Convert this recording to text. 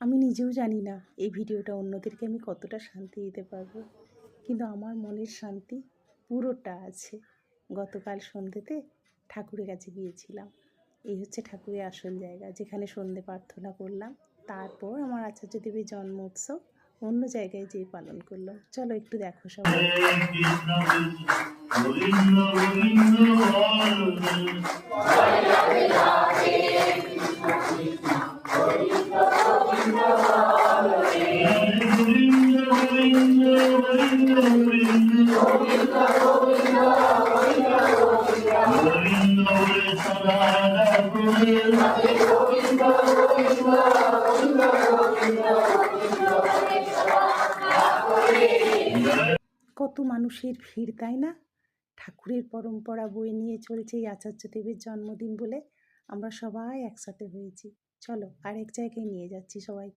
আমি নিজেও জানি না এই ভিডিওটা অন্যদেরকে আমি কতটা শান্তি দিতে পারবো, কিন্তু আমার মনের শান্তি পুরোটা আছে। গতকাল সন্ধ্যেতে ঠাকুরের কাছে গিয়েছিলাম। এই হচ্ছে ঠাকুরের আসল জায়গা, যেখানে সন্ধ্যে প্রার্থনা করলাম। তারপর আমার আচার্য দেবীর জন্ম উৎসব অন্য জায়গায় যেয়ে পালন করলাম। চলো একটু দেখো সবাই। কত মানুষের ভিড়, তাই না? ঠাকুরের পরম্পরা বয়ে নিয়ে চলছে এই আচার্য দেবের জন্মদিন বলে আমরা সবাই একসাথে হয়েছি। চলো আরেক জায়গায় নিয়ে যাচ্ছি সবাই।